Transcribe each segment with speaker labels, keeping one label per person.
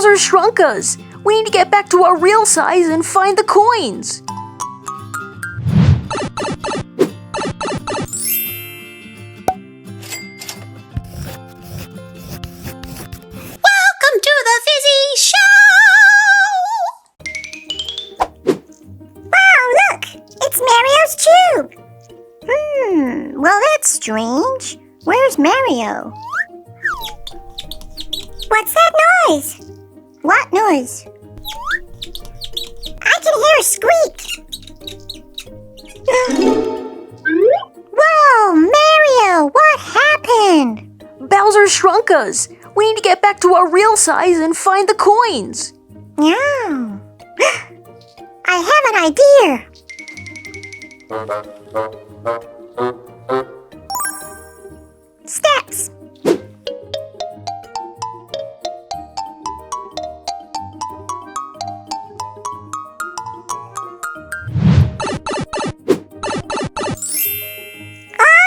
Speaker 1: Bowser shrunk us. We need to get back to our real size and find the coins.
Speaker 2: Welcome to the Fizzy Show! Wow, look! It's Mario's tube! Well that's strange. Where's Mario? What's that noise? What noise? I can hear a squeak! Whoa, Mario! What happened?
Speaker 1: Bowser shrunk us. We need to get back to our real size and find the coins.
Speaker 2: Yeah. I have an idea. Steps.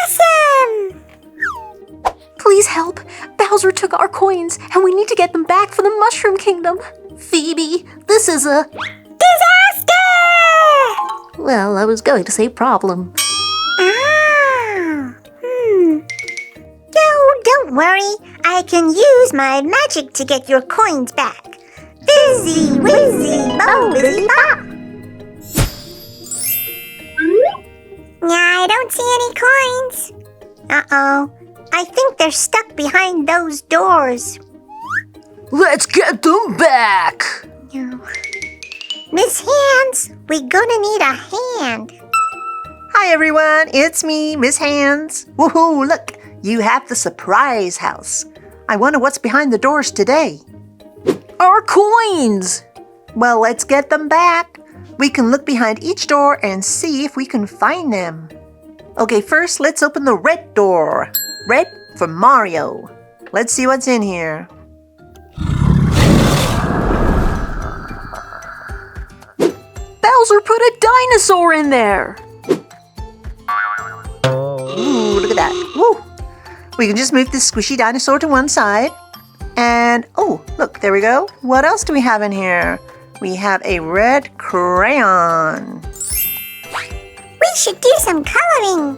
Speaker 2: Awesome!
Speaker 1: Please help. Bowser took our coins and we need to get them back for the Mushroom Kingdom. Phoebe, this is a...
Speaker 2: Disaster!
Speaker 1: Well, I was going to say problem.
Speaker 2: No, don't worry. I can use my magic to get your coins back. Fizzy, whizzy, bo-bizzy, bop. I don't see any coins. Uh-oh. I think they're stuck behind those doors.
Speaker 1: Let's get them back!
Speaker 2: Miss Hands, we're gonna need a hand.
Speaker 3: Hi everyone, it's me, Miss Hands. Woohoo, look, you have the surprise house. I wonder what's behind the doors today.
Speaker 1: Our coins!
Speaker 3: Well, let's get them back. We can look behind each door and see if we can find them. Okay, first let's open the red door. Red for Mario. Let's see what's in here.
Speaker 1: Bowser put a dinosaur in there!
Speaker 3: Ooh, look at that. Woo! We can just move this squishy dinosaur to one side. And, oh, look, there we go. What else do we have in here? We have a red crayon.
Speaker 2: We should do some coloring.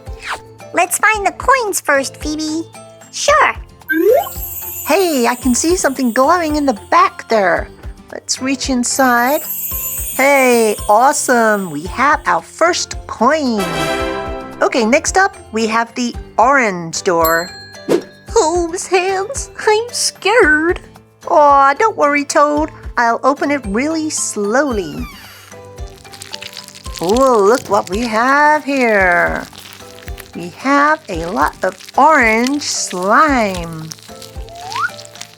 Speaker 2: Let's find the coins first, Phoebe. Sure.
Speaker 3: Hey, I can see something glowing in the back there. Let's reach inside. Hey, awesome. We have our first coin. Okay, next up, we have the orange door.
Speaker 1: Oh, Miss Hands, I'm scared.
Speaker 3: Aw, don't worry, Toad. I'll open it really slowly. Oh, look what we have here. We have a lot of orange slime.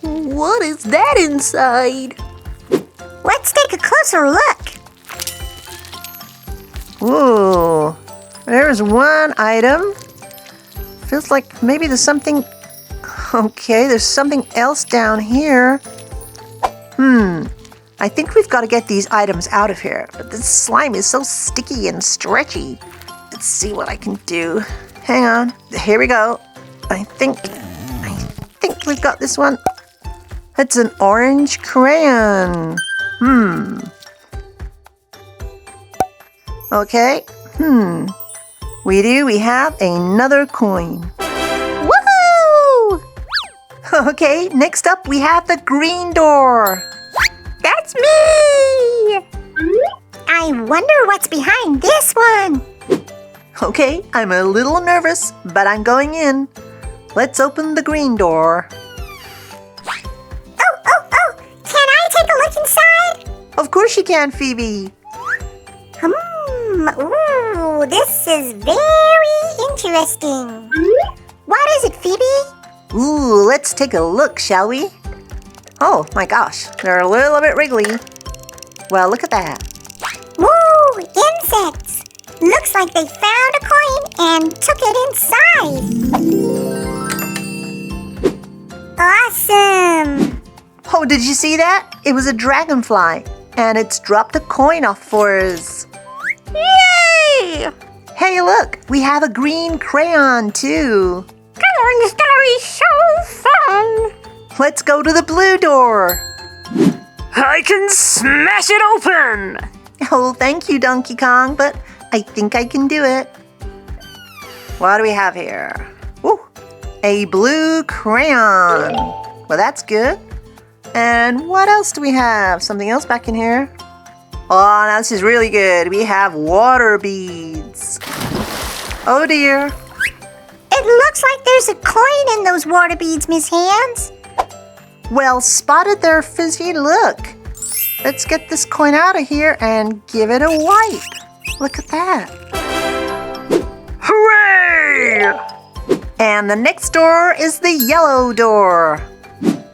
Speaker 1: What is that inside?
Speaker 2: Let's take a closer look.
Speaker 3: Ooh, there's one item. Feels like maybe there's something... Okay, there's something else down here. I think we've got to get these items out of here. But this slime is so sticky and stretchy. Let's see what I can do. Hang on. Here we go. I think we've got this one. It's an orange crayon. Okay. We have another coin.
Speaker 2: Woohoo!
Speaker 3: Okay, next up we have the green door.
Speaker 2: That's me! I wonder what's behind this one.
Speaker 3: Okay, I'm a little nervous, but I'm going in. Let's open the green door.
Speaker 2: Oh! Can I take a look inside?
Speaker 3: Of course you can, Phoebe.
Speaker 2: Ooh, this is very interesting. What is it, Phoebe?
Speaker 3: Ooh, let's take a look, shall we? Oh my gosh, they're a little bit wriggly. Well, look at that.
Speaker 2: Woo, insects. Looks like they found a coin and took it inside. Awesome.
Speaker 3: Oh, did you see that? It was a dragonfly, and it's dropped a coin off for us.
Speaker 2: Yay!
Speaker 3: Hey, look, we have a green crayon too.
Speaker 2: Coloring's gonna be so fun.
Speaker 3: Let's go to the blue door.
Speaker 4: I can smash it open!
Speaker 3: Oh, thank you, Donkey Kong, but I think I can do it. What do we have here? Ooh, a blue crayon. Well, that's good. And what else do we have? Something else back in here? Oh, now this is really good. We have water beads. Oh dear.
Speaker 2: It looks like there's a coin in those water beads, Miss Hands.
Speaker 3: Well spotted there, Fizzy. Look. Let's get this coin out of here and give it a wipe. Look at that.
Speaker 4: Hooray!
Speaker 3: And the next door is the yellow door.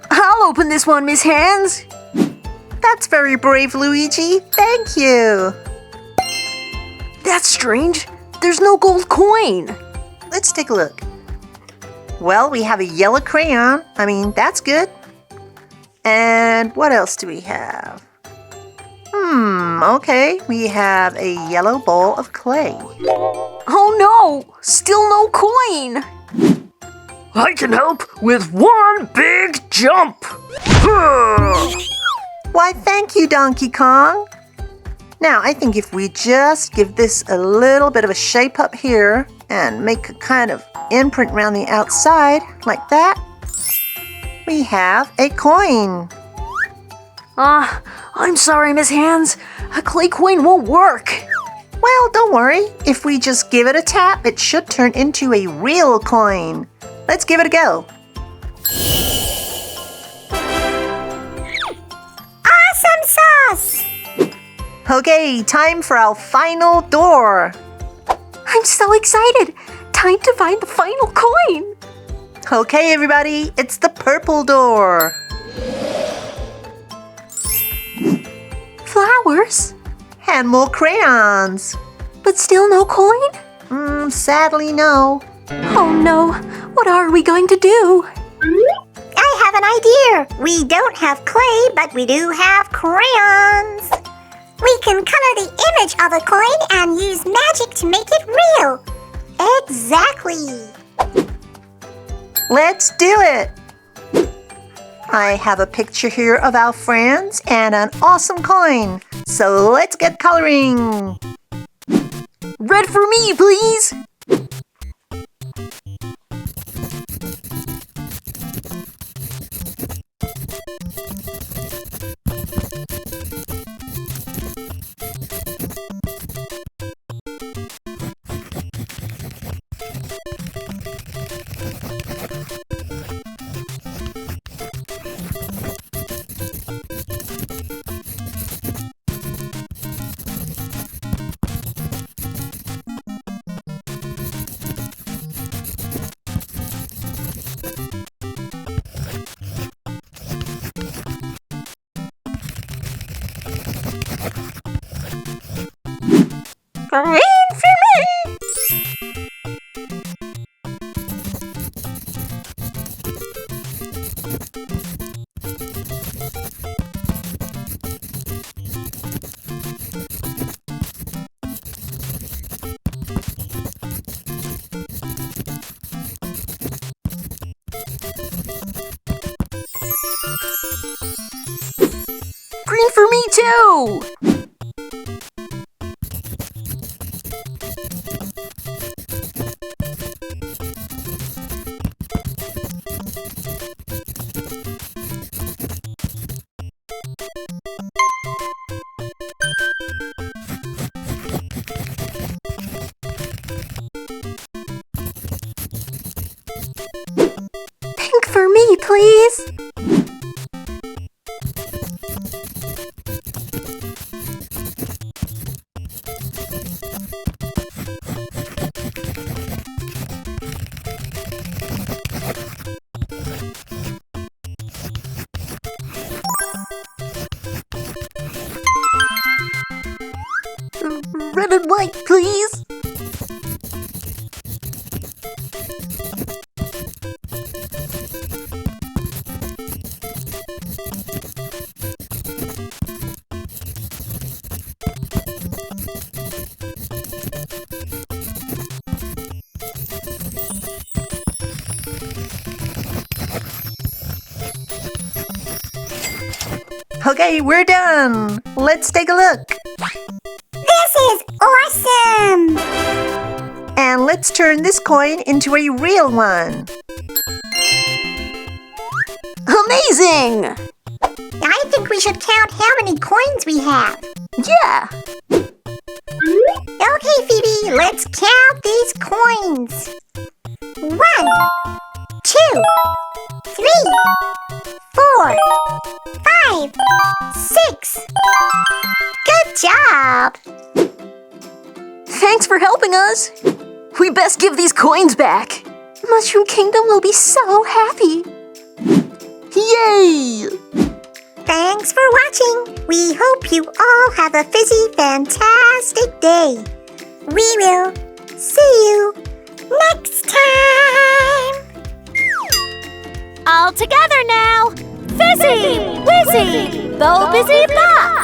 Speaker 1: I'll open this one, Miss Hands.
Speaker 3: That's very brave, Luigi. Thank you.
Speaker 1: That's strange. There's no gold coin.
Speaker 3: Let's take a look. Well, we have a yellow crayon. I mean, that's good. And what else do we have? Okay. We have a yellow ball of clay.
Speaker 1: Oh no! Still no coin!
Speaker 4: I can help with one big jump!
Speaker 3: Why, thank you, Donkey Kong. Now, I think if we just give this a little bit of a shape up here and make a kind of imprint around the outside, like that, we have a coin.
Speaker 1: I'm sorry, Miss Hands. A clay coin won't work.
Speaker 3: Well, don't worry. If we just give it a tap, it should turn into a real coin. Let's give it a go.
Speaker 2: Awesome sauce!
Speaker 3: Okay, time for our final door.
Speaker 1: I'm so excited. Time to find the final coin.
Speaker 3: Okay, everybody, it's the purple door.
Speaker 1: Flowers?
Speaker 3: And more crayons.
Speaker 1: But still no coin?
Speaker 3: Sadly, no.
Speaker 1: Oh no. What are we going to do?
Speaker 2: I have an idea. We don't have clay, but we do have crayons. We can color the image of a coin and use magic to make it real. Exactly.
Speaker 3: Let's do it. I have a picture here of our friends and an awesome coin. So let's get coloring.
Speaker 1: Red for me, please.
Speaker 2: Green for me.
Speaker 1: Green for me too. Pink for me, please. Red and white, please.
Speaker 3: Okay, we're done. Let's take a look.
Speaker 2: This is awesome!
Speaker 3: And let's turn this coin into a real one.
Speaker 1: Amazing!
Speaker 2: I think we should count how many coins we have.
Speaker 1: Yeah!
Speaker 2: Okay, Phoebe, let's count these coins. 1, 2, 3, 4, 5, 6. Good job!
Speaker 1: Thanks for helping us. We best give these coins back. Mushroom Kingdom will be so happy. Yay!
Speaker 2: Thanks for watching. We hope you all have a fizzy, fantastic day. We will see you next time.
Speaker 5: All together now. Fizzy, Wizzy, Bo Busy Bop.